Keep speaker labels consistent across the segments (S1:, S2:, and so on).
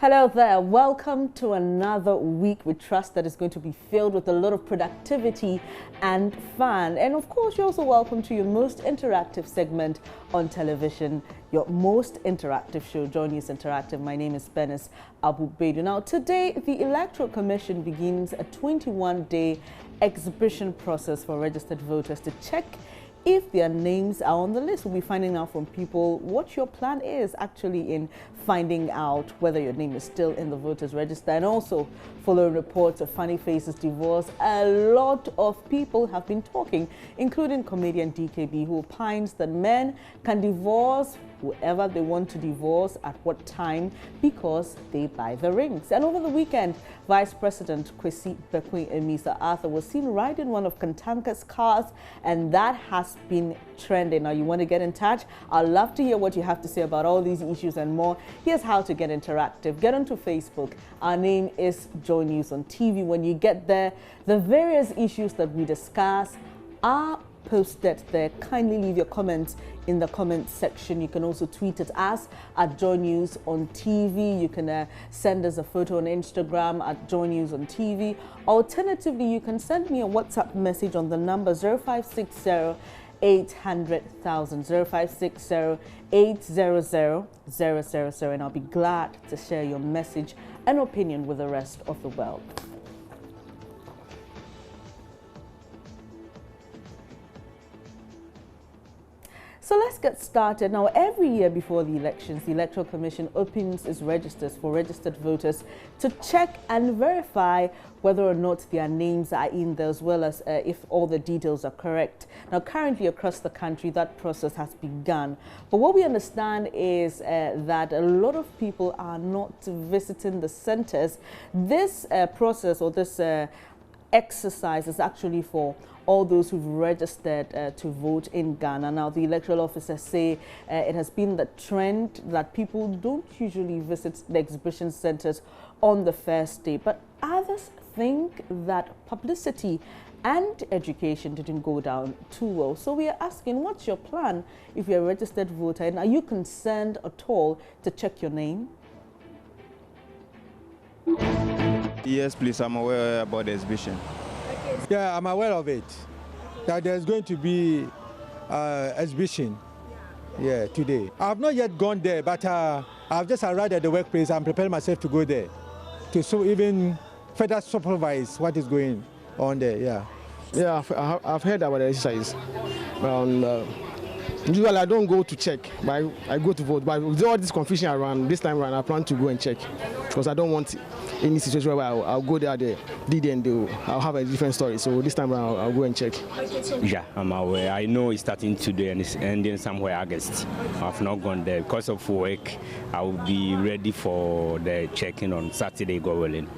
S1: Hello there. Welcome to another week. We trust that it's going to be filled with a lot of productivity and fun. And of course, you're also welcome to your most interactive segment on television, your most interactive show, Joy News Interactive. My name is Benis Abu-Bedu. Now, today, the Electoral Commission begins a 21-day exhibition process for registered voters to check if their names are on the list. We'll be finding out from people what your plan is actually in finding out whether your name is still in the voters register, and also following reports of Funny Faces divorce. A lot of people have been talking, including comedian DKB, who opines that men can divorce whoever they want to divorce at what time because they buy the rings. And over the weekend, Vice President Kwesi Becuase Arthur was seen riding one of Kantanka's cars, and that has been trending. Now, you want to get in touch? I'd love to hear what you have to say about all these issues and more. Here's how to get interactive. Get onto Facebook. Our name is Joy News on TV. When you get there, the various issues that we discuss are posted there. Kindly leave your comments in the comment section. You can also tweet at us at Joy News on TV. You can send us a photo on Instagram at Joy News on TV. Alternatively, you can send me a WhatsApp message on the number 0560 800,000 0560 800 000, and I'll be glad to share your message and opinion with the rest of the world. So let's get started. Now, every year before the elections, the Electoral Commission opens its registers for registered voters to check and verify whether or not their names are in there, as well as if all the details are correct. Now, currently across the country, that process has begun. But what we understand is that a lot of people are not visiting the centers. This process or this exercise is actually for all those who've registered to vote in Ghana. Now, the electoral officers say it has been the trend that people don't usually visit the exhibition centers on the first day, but others think that publicity and education didn't go down too well. So we are asking, what's your plan if you're a registered voter, and are you concerned at all to check your name?
S2: Yes, please, I'm aware about the exhibition.
S3: Yeah, I'm aware of it. That there's going to be exhibition today. I've not yet gone there, but I've just arrived at the workplace. I'm preparing myself to go there to even further supervise what is going on there.
S4: Yeah, I've heard about the exercise. Usually I don't go to check, but I go to vote. But with all this confusion around, this time around, I plan to go and check because I don't want any situation where I'll go there, I'll have a different story. So this time around, I'll go and check.
S5: Yeah, I'm aware. I know it's starting today and it's ending somewhere August. I've not gone there because of work. I will be ready for the checking on Saturday, God willing.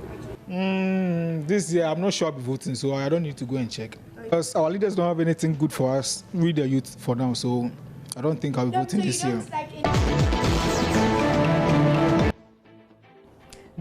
S6: This year, I'm not sure I'll be voting, so I don't need to go and check. Because our leaders don't have anything good for us, we the youth, for now, so I don't think I'll be voting this year.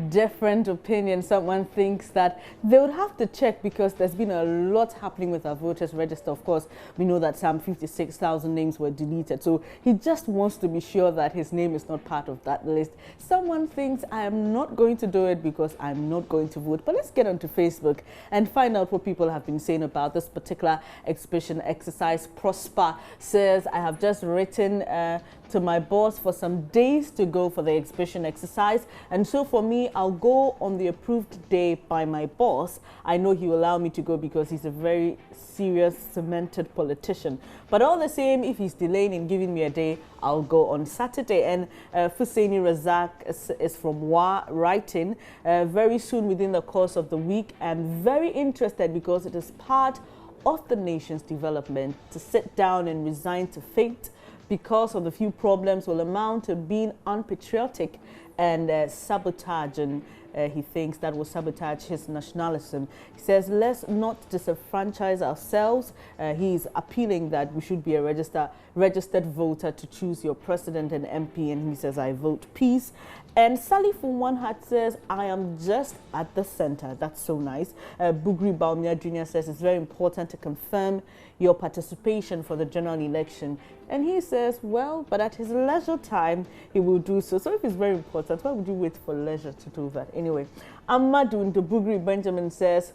S1: Different opinion. Someone thinks that they would have to check because there's been a lot happening with our voters register. Of course, we know that some 56,000 names were deleted, so he just wants to be sure that his name is not part of that list. Someone thinks I am not going to do it because I'm not going to vote. But let's get onto Facebook and find out what people have been saying about this particular exhibition exercise. Prosper says, I have just written to my boss for some days to go for the exhibition exercise, and so for me, I'll go on the approved day by my boss. I know he will allow me to go because he's a very serious, cemented politician. But all the same, if he's delaying in giving me a day, I'll go on Saturday. And Fusaini Razak is from WA writing, very soon within the course of the week. I'm very interested because it is part of the nation's development to sit down and resign to fate because of the few problems will amount to being unpatriotic and sabotaging he thinks that will sabotage his nationalism. He says, let's not disenfranchise ourselves. He's appealing that we should be a registered voter to choose your president and MP, and he says, I vote peace. And Sally from One Heart says, I am just at the center. That's so nice. Bugri Baumia Jr. says, it's very important to confirm your participation for the general election. And he says, well, but at his leisure time, he will do so. So if it's very important, why would you wait for leisure to do that? Anyway, Amadou Bugri Benjamin says,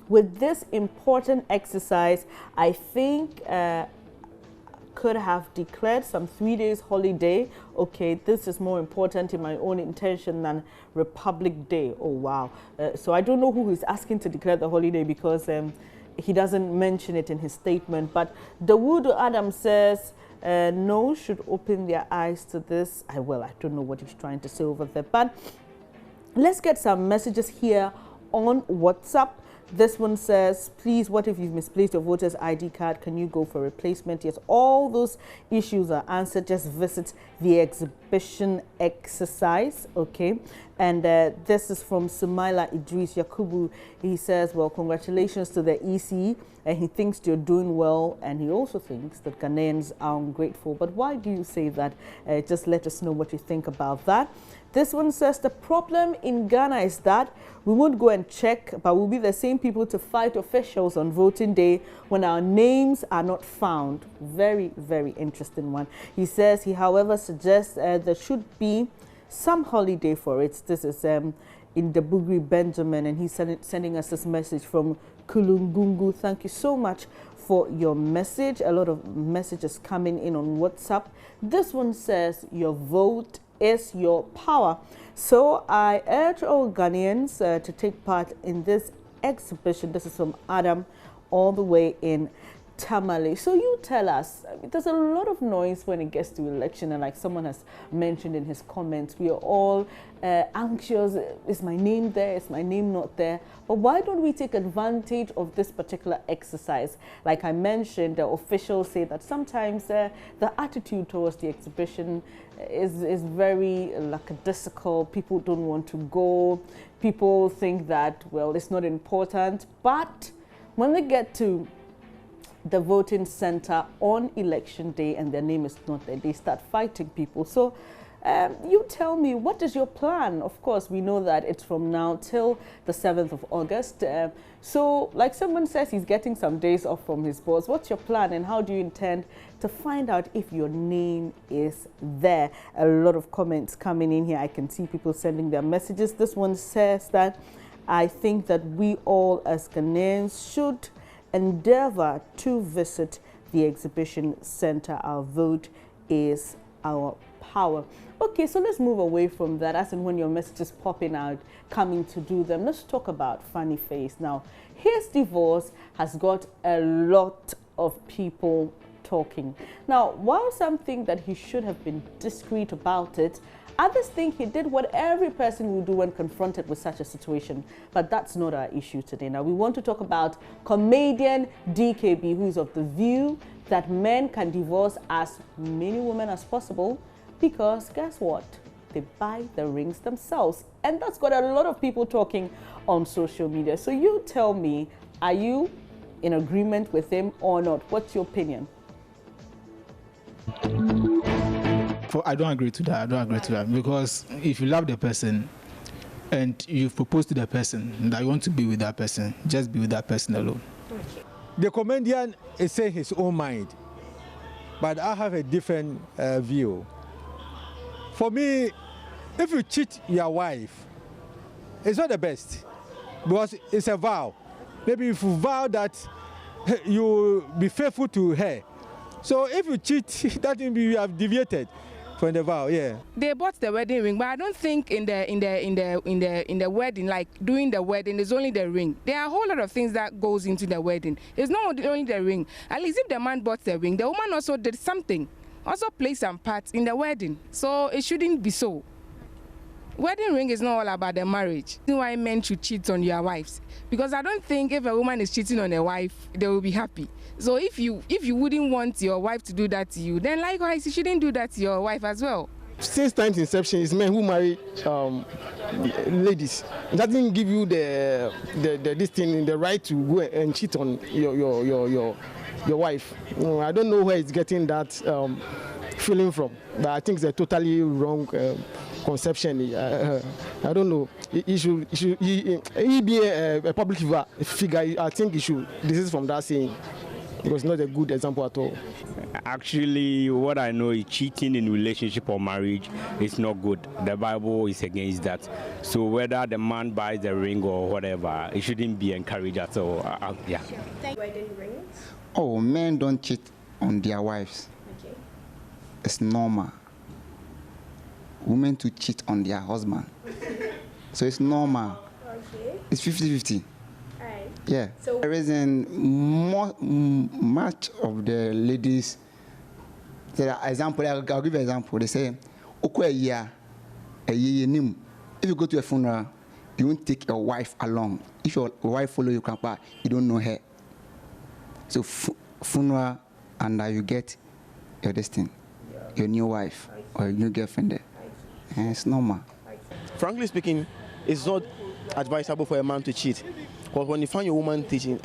S1: with this important exercise, I think could have declared some 3 days holiday. Okay, this is more important in my own intention than Republic Day. Oh, wow. So I don't know who is asking to declare the holiday because he doesn't mention it in his statement. But Dawood Adam says, no, should open their eyes to this. I don't know what he's trying to say over there. But let's get some messages here on WhatsApp. This one says, please, what if you've misplaced your voter's ID card? Can you go for replacement? Yes, all those issues are answered. Just visit the exhibition exercise, okay? And this is from Sumaila Idris Yakubu. He says, well, congratulations to the EC. And he thinks you're doing well. And he also thinks that Ghanaians are ungrateful. But why do you say that? Just let us know what you think about that. This one says, the problem in Ghana is that we won't go and check, but we'll be the same people to fight officials on voting day when our names are not found. Very, very interesting one. He says he, however, suggests there should be some holiday for it. This is in the Bugri Benjamin, and he's sending us this message from Kulungungu. Thank you so much for your message. A lot of messages coming in on WhatsApp. This one says, your vote is your power. So I urge all Ghanaians to take part in this exhibition. This is from Adam, all the way in Tamale. So you tell us, there's a lot of noise when it gets to election, and like someone has mentioned in his comments, we are all anxious. Is my name there? Is my name not there? But why don't we take advantage of this particular exercise? Like I mentioned, the officials say that sometimes the attitude towards the exhibition is very lackadaisical. People don't want to go. People think that, well, it's not important. But when they get to the voting center on election day and their name is not there, they start fighting people. So you tell me, what is your plan? Of course, we know that it's from now till the 7th of August. So like someone says, he's getting some days off from his boss. What's your plan, and how do you intend to find out if your name is there? A lot of comments coming in here. I can see people sending their messages. This one says that I think that we all as Ghanaians should endeavor to visit the exhibition center. Our vote is our power. Okay, so let's move away from that. As in when your message is popping out, coming to do them. Let's talk about Funny Face. Now, his divorce has got a lot of people talking. Now, while some think that he should have been discreet about it, others think he did what every person would do when confronted with such a situation. But that's not our issue today. Now, we want to talk about comedian DKB, who is of the view that men can divorce as many women as possible because guess what? They buy the rings themselves. And that's got a lot of people talking on social media. So you tell me, are you in agreement with him or not? What's your opinion?
S6: I don't agree to that. I don't agree to that, because if you love the person and you've proposed to the person that you want to be with that person, just be with that person alone.
S3: The comedian is saying his own mind, but I have a different view. For me, if you cheat your wife, it's not the best, because it's a vow. Maybe if you vow that you will be faithful to her. So if you cheat, that means you have deviated from the vow. Yeah. They
S7: bought the wedding ring, but I don't think in the wedding, like doing the wedding, is only the ring. There are a whole lot of things that goes into the wedding. It's not only the ring. At least if the man bought the ring, the woman also did something, also played some parts in the wedding. So it shouldn't be so. Wedding ring is not all about the marriage. That's why men should cheat on your wives, because I don't think if a woman is cheating on a wife, they will be happy. So if you wouldn't want your wife to do that to you, then likewise you shouldn't do that to your wife as well.
S4: since time's inception, it's men who marry ladies. It doesn't give you the this thing, the right to go and cheat on your wife. I don't know where it's getting that feeling from, but I think it's a totally wrong conception. I don't know. He be a public figure. I think he should desist from that saying, because it's not a good example at all.
S5: Actually, what I know is cheating in relationship or marriage is not good. The Bible is against that. So whether the man buys the ring or whatever, it shouldn't be encouraged at all. Yeah.
S8: Wedding rings?
S9: Oh, men don't cheat on their wives.
S8: Okay.
S9: It's normal. Women to cheat on their husband. So it's normal.
S8: Okay.
S9: It's 50-50.
S8: Alright.
S9: Yeah.
S8: So
S9: the reason much of the ladies, example, I'll give an example. They say, if you go to a funeral, you won't take your wife along. If your wife follow you, you don't know her. So funeral, and you get your destiny, your new wife or your new girlfriend there. And it's normal.
S4: Frankly speaking, it's not advisable for a man to cheat. Because when you find your woman cheating,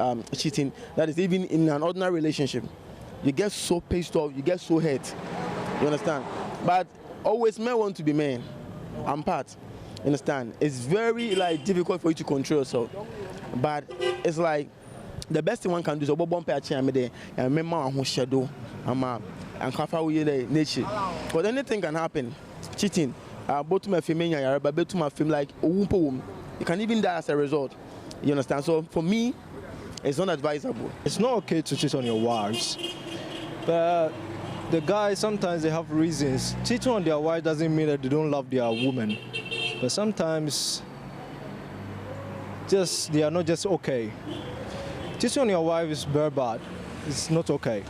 S4: that is even in an ordinary relationship, you get so pissed off, you get so hurt. You understand? But always men want to be men. I'm part. You understand? It's very difficult for you to control yourself. But it's like the best thing one can do is bump a chair and remember who shadow and cover with the nature. Because anything can happen. Cheating. Both my female but both my film like a womb. You can even die as a result. You understand? So for me, it's not advisable.
S10: It's not okay to cheat on your wives, but the guys sometimes they have reasons. Cheating on their wife doesn't mean that they don't love their woman, but sometimes they are not just okay. Cheating on your wife is very bad. It's not okay.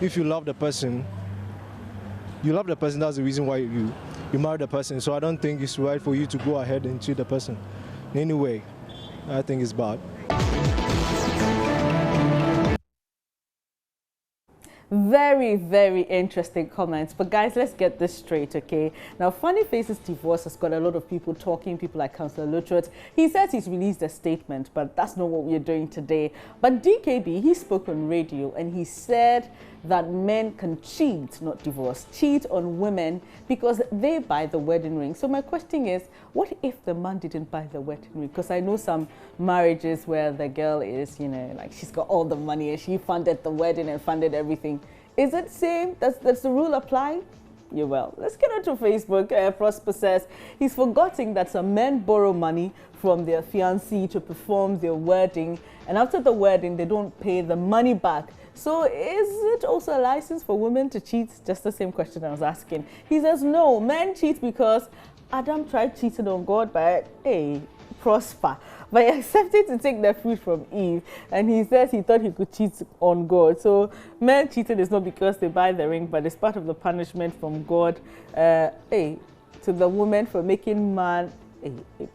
S10: If you love the person, that's the reason why you marry the person. So I don't think it's right for you to go ahead and cheat the person. In any way, I think it's bad.
S1: Very, very interesting comments. But guys, let's get this straight, okay? Now, Funny Faces Divorce has got a lot of people talking, people like Councillor Lutrot. He says he's released a statement, but that's not what we're doing today. But DKB, he spoke on radio and he said that men can cheat, not divorce, cheat on women because they buy the wedding ring. So my question is, what if the man didn't buy the wedding ring? Because I know some marriages where the girl is, she's got all the money and she funded the wedding and funded everything. Is it same? Does the rule apply? Yeah, well, let's get onto Facebook. Prosper says he's forgetting that some men borrow money from their fiancée to perform their wedding, and after the wedding, they don't pay the money back. So is it also a license for women to cheat? Just the same question I was asking. He says, no, men cheat because Adam tried cheating on God, but hey, Prosper. But he accepted to take the fruit from Eve, and he says he thought he could cheat on God. So men cheating is not because they buy the ring, but it's part of the punishment from God to the woman for making man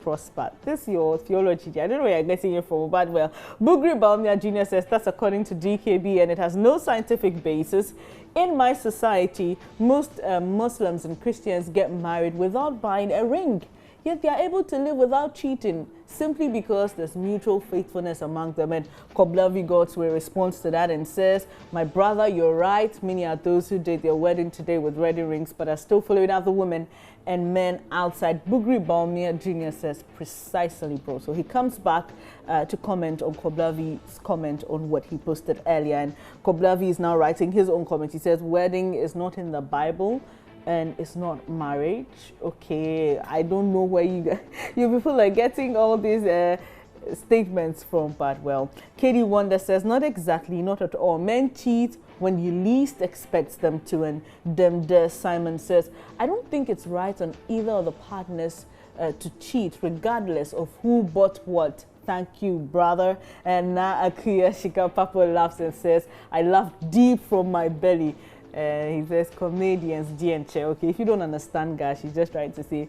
S1: prosper. This is your theology. I don't know where you're getting it from, but well, Bugri Balmia Jr. says that's according to DKB and it has no scientific basis. In my society, most Muslims and Christians get married without buying a ring. Yet they are able to live without cheating simply because there's mutual faithfulness among them. And Koblavi got to a response to that and says, my brother, you're right. Many are those who did their wedding today with wedding rings but are still following other women and men outside. Bugri Balmia Jr. says, precisely, bro. So he comes back to comment on Koblavi's comment on what he posted earlier. And Koblavi is now writing his own comment. He says, wedding is not in the Bible. And it's not marriage. Okay, I don't know where you people are getting all these statements from, but well, Katie Wonder says, not exactly, not at all. Men cheat when you least expect them to, and Demde Simon says, I don't think it's right on either of the partners to cheat, regardless of who bought what. Thank you, brother. And now Akuya Shika Papa laughs and says, I laugh deep from my belly. He says comedians, DNC. Okay, if you don't understand, guys, she's just trying to say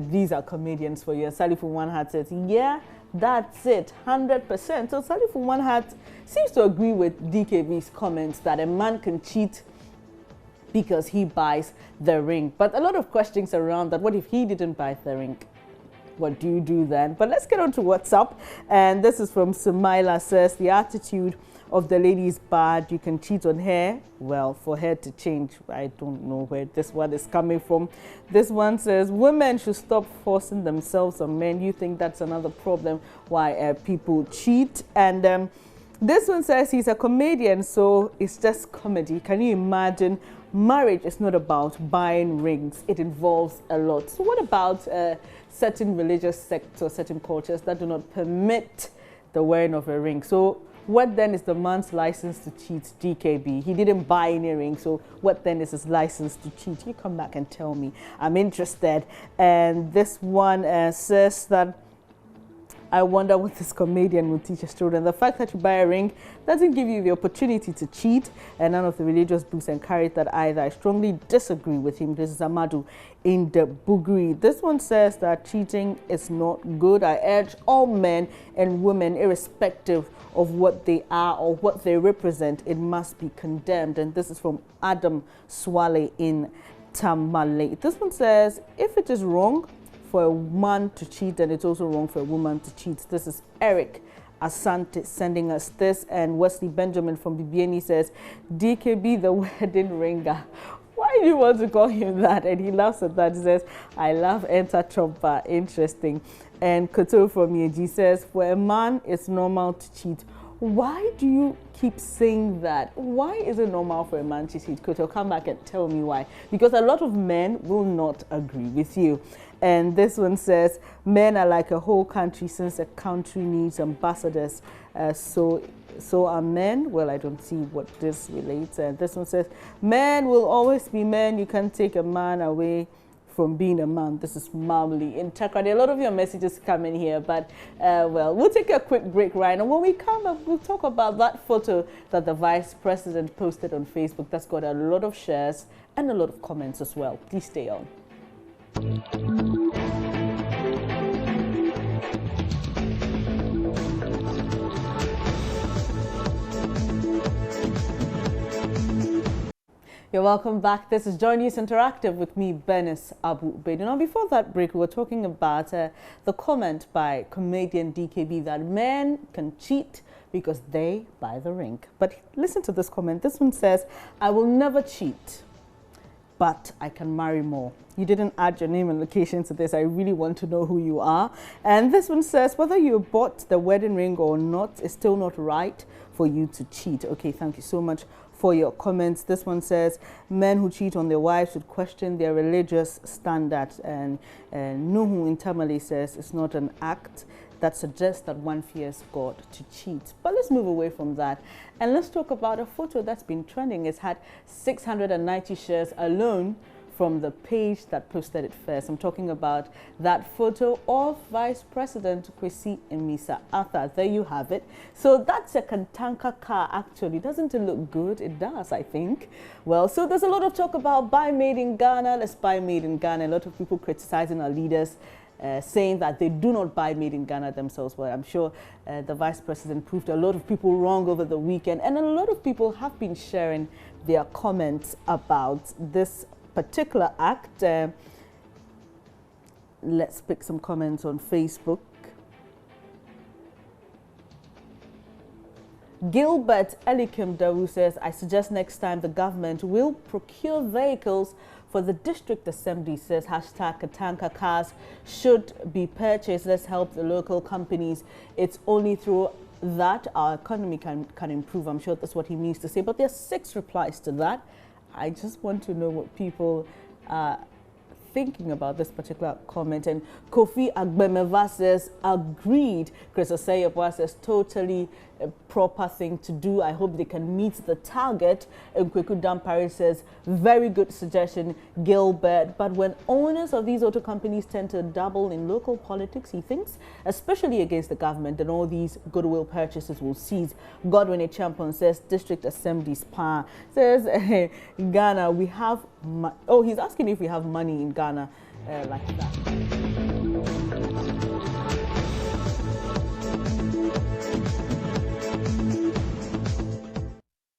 S1: these are comedians for you. And Sally from One Heart says, yeah, that's it, 100%. So Sally from One Heart seems to agree with DKB's comments that a man can cheat because he buys the ring. But a lot of questions around that. What if he didn't buy the ring? What do you do then? But let's get on to WhatsApp. And this is from Sumaila, says the attitude of the lady is bad. You can cheat on her. Well, for her to change, I don't know where this one is coming from. This one says women should stop forcing themselves on men. You think that's another problem why people cheat? And this one says he's a comedian, so it's just comedy. Can you imagine? Marriage is not about buying rings. It involves a lot. So what about certain religious sects or certain cultures that do not permit the wearing of a ring? So what then is the man's license to cheat, DKB? He didn't buy any ring, so what then is his license to cheat? You come back and tell me. I'm interested. And this one says that I wonder what this comedian will teach his children. The fact that you buy a ring doesn't give you the opportunity to cheat, and none of the religious books encourage that either. I strongly disagree with him. This is Amadu in the Bugri. This one says that cheating is not good. I urge all men and women, irrespective of what they are or what they represent, it must be condemned. And this is from Adam Swale in Tamale. This one says, if it is wrong for a man to cheat, and it's also wrong for a woman to cheat. This is Eric Asante sending us this, and Wesley Benjamin from BBNE says, DKB the wedding ringer. Why do you want to call him that? And he laughs at that. He says, I love Enter Trumper. Interesting. And Koto from Yeji says, for a man, it's normal to cheat. Why do you keep saying that? Why is it normal for a man to cheat? Koto, come back and tell me why. Because a lot of men will not agree with you. And this one says, men are like a whole country since a country needs ambassadors. So are men. Well, I don't see what this relates. And this one says, men will always be men. You can't take a man away from being a man. This is Mamli in Takrady. A lot of your messages come in here, but well, we'll take a quick break right now. When we come up, we'll talk about that photo that the Vice President posted on Facebook that's got a lot of shares and a lot of comments as well. Please stay on. You're welcome back. This is Joy News Interactive with me, Benis Abu Ubaid. Now, before that break, we were talking about the comment by comedian DKB that men can cheat because they buy the ring. But listen to this comment. This one says, I will never cheat, but I can marry more. You didn't add your name and location to this. I really want to know who you are. And this one says, whether you bought the wedding ring or not, it's still not right for you to cheat. Okay, thank you so much for your comments. This one says, men who cheat on their wives should question their religious standards. And Nuhu in Tamale says, it's not an act that suggests that one fears God to cheat. But let's move away from that and let's talk about a photo that's been trending. It's had 690 shares alone from the page that posted it first. I'm talking about that photo of Vice President Kwesi Emisa Arthur. There you have it. So that's a Kantanka car actually. Doesn't it look good? It does, I think. Well, so there's a lot of talk about buy made in Ghana. Let's buy made in Ghana. A lot of people criticizing our leaders, saying that they do not buy made in Ghana themselves. Well, I'm sure the Vice President proved a lot of people wrong over the weekend. And a lot of people have been sharing their comments about this particular act. Let's pick some comments on Facebook. Gilbert Elikim Dawu says, I suggest next time the government will procure vehicles for the district assembly. Says hashtag Katanka cars should be purchased. Let's help the local companies. It's only through that our economy can improve. I'm sure that's what he means to say. But there's 6 replies to that. I just want to know what people are thinking about this particular comment. And Kofi Agbemeva says, agreed. Chris Oseyepwa says, totally a proper thing to do. I hope they can meet the target. And Kweku Dampari says, very good suggestion, Gilbert. But when owners of these auto companies tend to dabble in local politics, he thinks, especially against the government, then all these goodwill purchases will cease. Godwin A. Champion says, district assemblies power. Says, Ghana, we have, he's asking if we have money in Ghana like that.